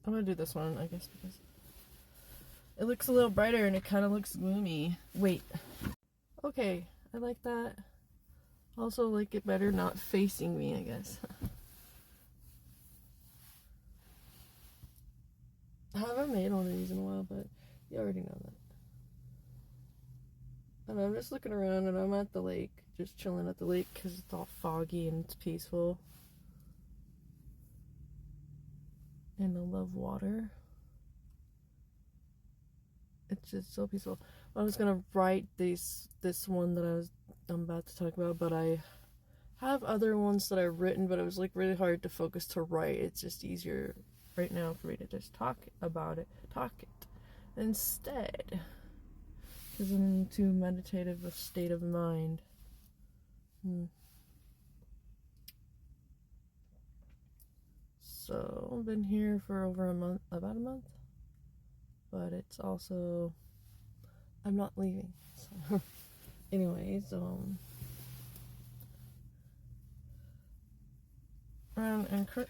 I'm gonna do this one, I guess, because it looks a little brighter and it kind of looks gloomy. Wait. Okay, I like that. Also like it better not facing me, I guess. I haven't made one of these in a while, but you already know that. And I'm just looking around and I'm at the lake, just chilling at the lake because it's all foggy and it's peaceful. And I love water. It's just so peaceful. I was gonna write this one that I'm about to talk about, but I have other ones that I've written, but it was like really hard to focus to write. It's just easier right now for me to just talk it instead, because I'm in too meditative a state of mind. So I've been here for over about a month, but it's also I'm not leaving. So anyways, and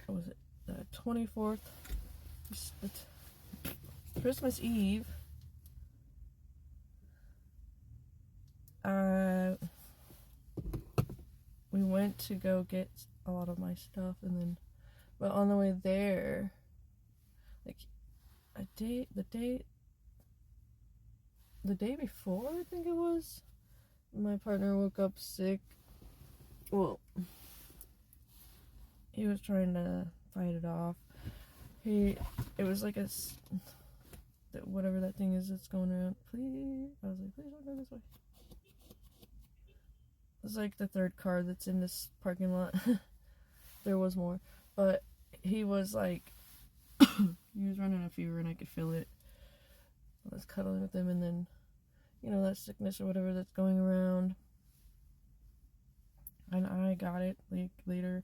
was it the 24th? Christmas Eve. We went to go get a lot of my stuff, and then, but on the way there, like the day before, I think it was, my partner woke up sick. Well, he was trying to fight it off. It was like whatever that thing is that's going around. Please, I was like, please don't go this way. It's like the third car that's in this parking lot. There was more, but he was like, he was running a fever and I could feel it. I was cuddling with him, and then, that sickness or whatever that's going around. And I got it like later,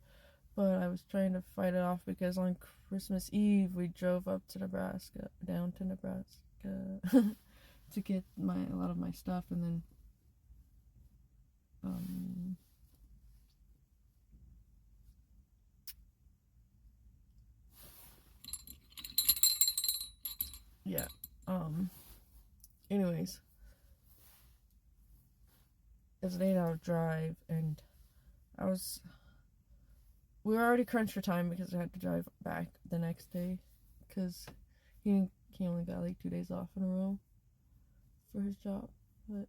but I was trying to fight it off because on Christmas Eve we drove up to Nebraska, down to Nebraska, to get a lot of my stuff, and then yeah. Anyways, it's an 8-hour drive, and we were already crunched for time because I had to drive back the next day, because he only got like 2 days off in a row for his job. But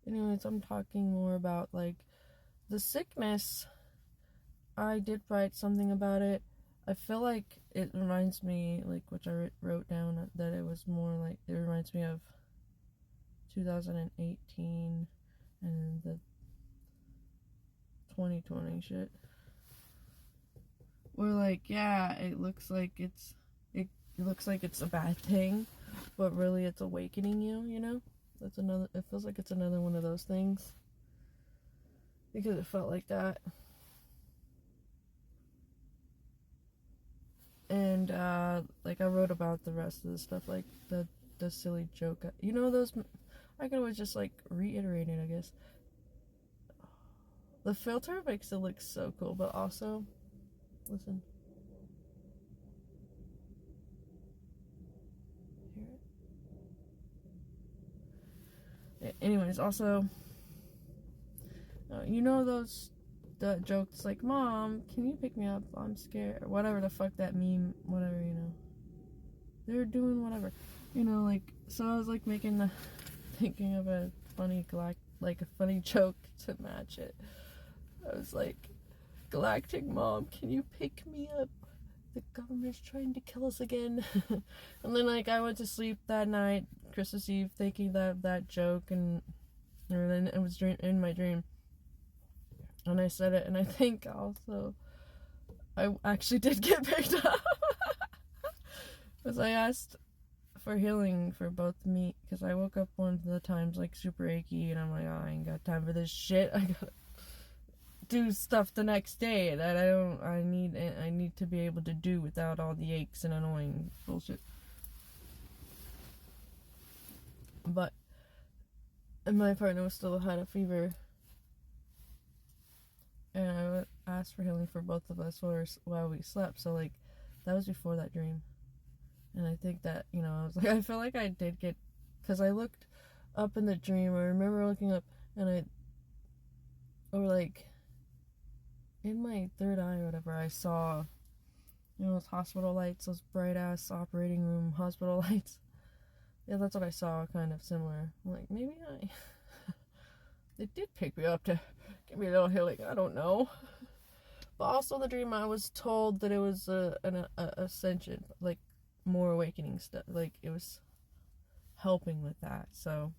anyways, I'm talking more about like the sickness. I did write something about it. I feel like it reminds me, like, which I wrote down, that it was more like, it reminds me of 2018 and the 2020 shit. We're like, yeah, it looks like it's a bad thing, but really it's awakening you. It feels like it's another one of those things, because it felt like that. And like I wrote about the rest of the stuff, like the silly joke, those I could always just like reiterate it, I guess. The filter makes it look so cool, but also, listen, hear it? Anyways, also, the jokes like, Mom, can you pick me up? I'm scared. Or whatever the fuck that meme, whatever, They're doing whatever. Like, so I was like thinking of a funny joke to match it. I was like, Galactic Mom, can you pick me up? The government's trying to kill us again. And then like I went to sleep that night, Christmas Eve, thinking that joke, and then it was in my dream. And I said it, and I think also I actually did get picked up. Because I asked for healing for both me, because I woke up one of the times like super achy, and I'm like, oh, I ain't got time for this shit. I gotta do stuff the next day that I need to be able to do without all the aches and annoying bullshit. But my partner still had a fever, and I asked for healing for both of us while we slept. So like That was before that dream. And I think that, you know, I was like, I feel like I did get, because I looked up in the dream. I remember looking up, and or like, in my third eye or whatever, I saw, you know, those hospital lights, those bright ass operating room hospital lights. Yeah, that's what I saw, kind of similar. I'm like, maybe they did pick me up to give me a little healing. I don't know. But also the dream, I was told that it was an ascension, like more awakening stuff. Like it was helping with that. So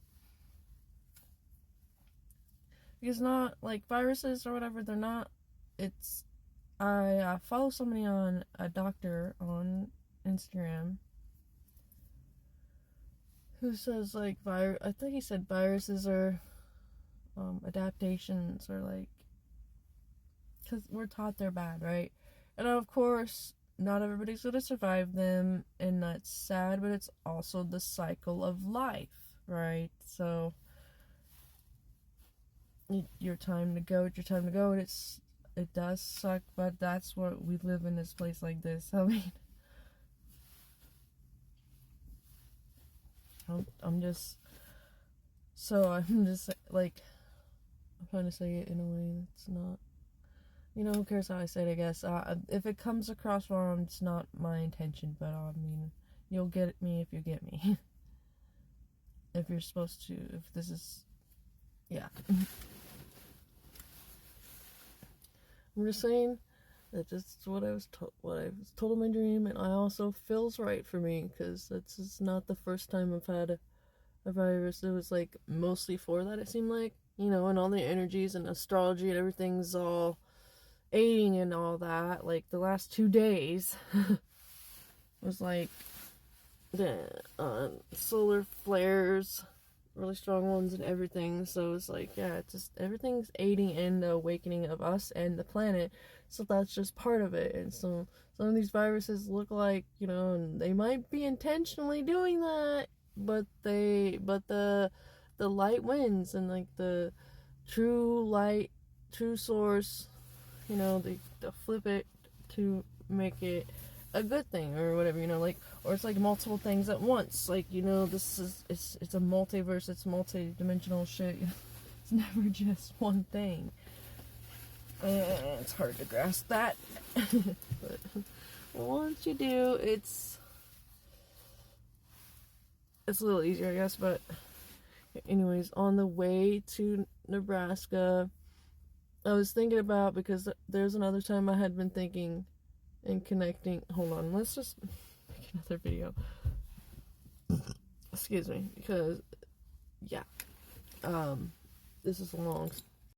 because not like viruses or whatever, they're not. It's I follow somebody on a doctor on Instagram who says like I think he said viruses are adaptations, or like, because we're taught they're bad, right? And of course, not everybody's gonna survive them, and that's sad, but it's also the cycle of life, right? So your time to go, it's your time to go, and it does suck, but that's what we live in this place like this. I mean, I'm just like, I'm trying to say it in a way that's not, you know, who cares how I say it, I guess. If it comes across wrong, it's not my intention, but I mean, you'll get me if you get me. If you're supposed to, if this is, yeah. I'm just saying that this is what I was told in my dream, and I also feels right for me, because this is not the first time I've had a virus. It was like mostly for that, it seemed like, you know, and all the energies and astrology and everything's all aiding and all that. Like the last 2 days was like the solar flares, really strong ones and everything. So it's like, yeah, it's just everything's aiding in the awakening of us and the planet. So that's just part of it. And so some of these viruses look like, you know, and they might be intentionally doing that, but the light wins, and like the true light, true source, you know, they flip it to make it a good thing or whatever, you know, like, or it's like multiple things at once, like, you know, it's a multiverse, it's multi-dimensional shit. It's never just one thing. It's hard to grasp that. But once you do, it's a little easier, I guess. But anyways, on the way to Nebraska, I was thinking about, because there's another time I had been thinking and connecting. Hold on, let's just make another video. Excuse me, because yeah, this is a long